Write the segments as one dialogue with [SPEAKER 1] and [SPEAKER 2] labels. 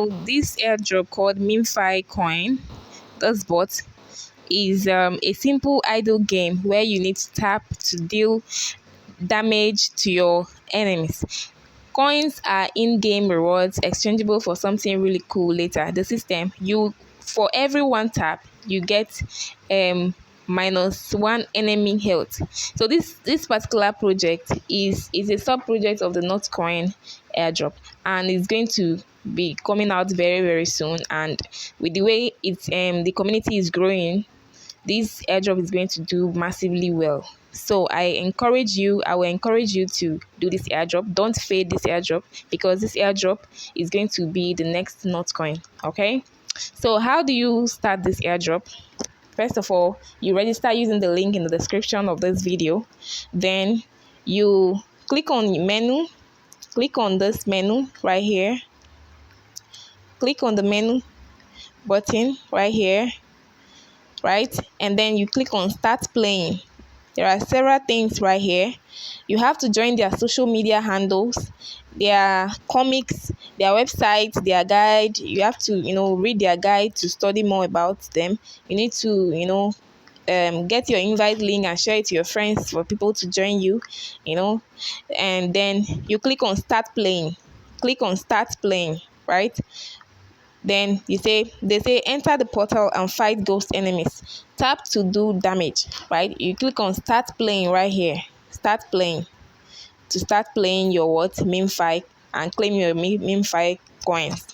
[SPEAKER 1] So this airdrop called memefi coin, this bot, is a simple idle game where you need to tap to deal damage to your enemies. Coins are in-game rewards exchangeable for something really cool later. The system, you for every one tap you get -1 enemy health. So this particular project is a sub project of the Notcoin airdrop, and it's going to be coming out very very soon. And with the way it's the community is growing, this airdrop is going to do massively well. So I will encourage you to do this airdrop. Don't fade this airdrop, because this airdrop is going to be the next Notcoin. Okay, so how do you start this airdrop? First of all, you register using the link in the description of this video. Then you click on menu, click on this menu right here, click on the menu button right here, right? And then you click on start playing. There are several things right here. You have to join their social media handles, their comics, their website, their guide. You have to, read their guide to study more about them. You need to, get your invite link and share it to your friends for people to join you, and then you click on start playing. Click on start playing, right? Then they say enter the portal and fight ghost enemies. Tap to do damage, right? You click on start playing right here. Start playing to start playing your memefi and claim your memefi coins.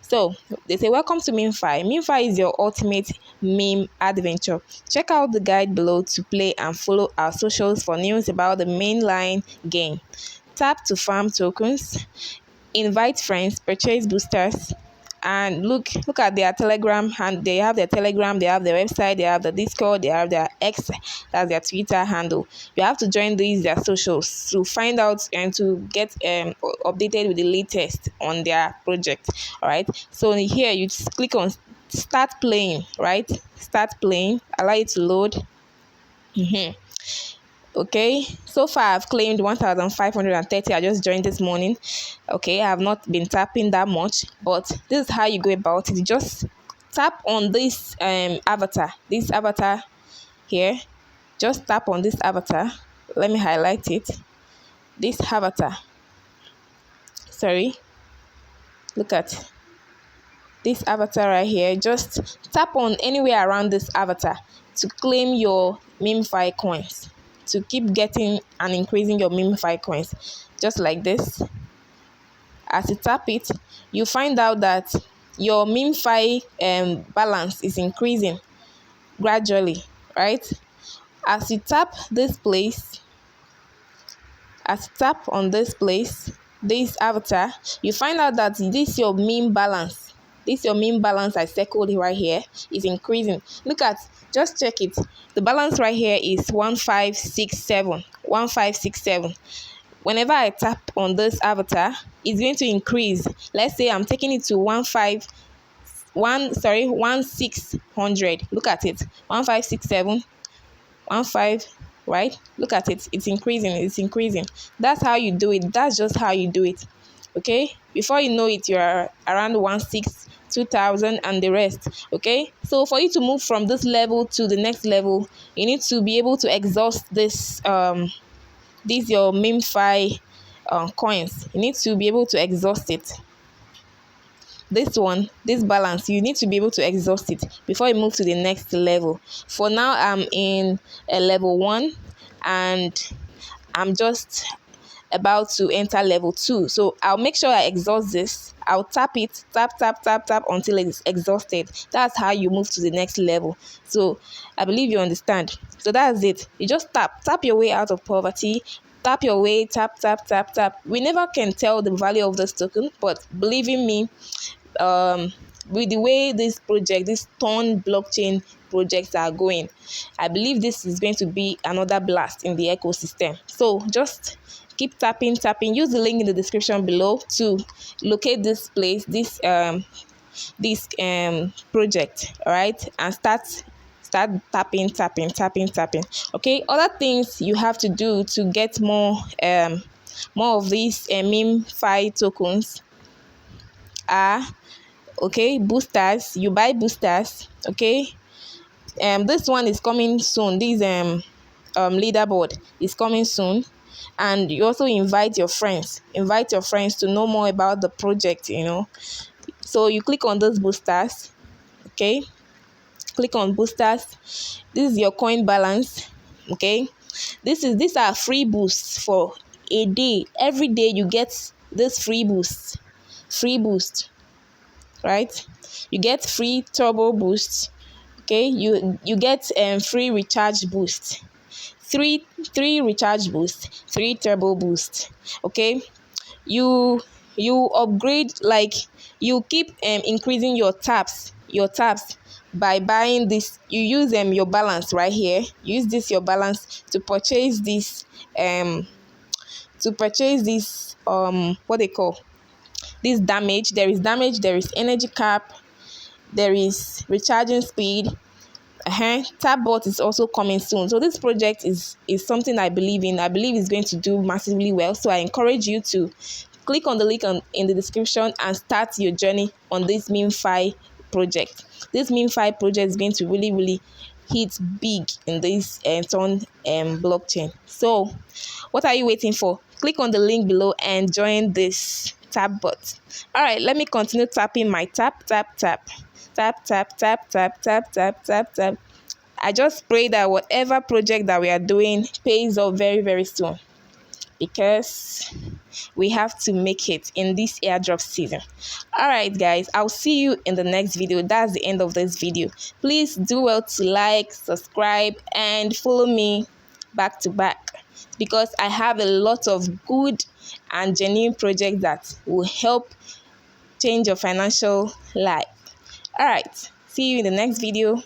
[SPEAKER 1] So they say welcome to memefi. Memefi is your ultimate meme adventure. Check out the guide below to play and follow our socials for news about the mainline game. Tap to farm tokens, invite friends, purchase boosters. And look at their Telegram, and they have their Telegram, they have their website, they have the Discord, they have their X, that's their Twitter handle. You have to join their socials to find out and to get updated with the latest on their project. All right, so here you just click on start playing, right? Start playing, allow it to load. Okay, so far I've claimed 1,530. I just joined this morning. Okay, I have not been tapping that much, but this is how you go about it. You just tap on this avatar here. Just tap on this avatar. Let me highlight it. This avatar, sorry, look at this avatar right here. Just tap on anywhere around this avatar to claim your memefi coins, to keep getting and increasing your memefi coins, just like this. As you tap it, you find out that your memefi balance is increasing gradually, right? As you tap this place, this avatar, you find out that this your meme balance. This your meme balance I circled right here is increasing. Look at, just check it. The balance right here is 1567. 1567. Whenever I tap on this avatar, it's going to increase. Let's say I'm taking it to 1600. Look at it. 1567. 15, right? Look at it. It's increasing. That's how you do it. That's just how you do it. Okay? Before you know it, you're around 2000 and the rest. Okay, so for you to move from this level to the next level, you need to be able to exhaust this your memefi coins. You need to be able to exhaust it. This balance, you need to be able to exhaust it before you move to the next level. For now, I'm in level 1, and I'm just about to enter level 2. So I'll make sure I exhaust this. I'll tap it, tap until it's exhausted. That's how you move to the next level. So I believe you understand. So that's it. You just tap your way out of poverty. Tap your way, tap. We never can tell the value of this token, but believe in me, with the way these Ton blockchain projects are going, I believe this is going to be another blast in the ecosystem. So just keep tapping. Use the link in the description below to locate this place, this project, all right, and start tapping. Okay, other things you have to do to get more of these memefi tokens are Okay, boosters, you buy boosters. Okay, this one is coming soon. This leaderboard is coming soon. And you also invite your friends to know more about the project, so you click on those boosters. Okay, click on boosters. This is your coin balance. Okay, these are free boosts for a day. Every day you get this free boost, right? You get free turbo boost. Okay, you get free recharge boost, three recharge boost, three turbo boost. Okay, you upgrade, like you keep increasing your taps by buying this. You use your balance right here. Use this your balance to purchase this what they call this damage. There is damage, there is energy cap, there is recharging speed. Tap bot is also coming soon. So this project is something I believe in. I believe it's going to do massively well. So I encourage you to click on the link in the description and start your journey on this memefi project. This memefi project is going to really, really hit big in this turn blockchain. So what are you waiting for? Click on the link below and join this tap bot. All right, let me continue tapping my tap. I just pray that whatever project that we are doing pays off very, very soon, because we have to make it in this airdrop season. All right, guys, I'll see you in the next video. That's the end of this video. Please do well to like, subscribe, and follow me back to back, because I have a lot of good and genuine projects that will help change your financial life. All right, see you in the next video.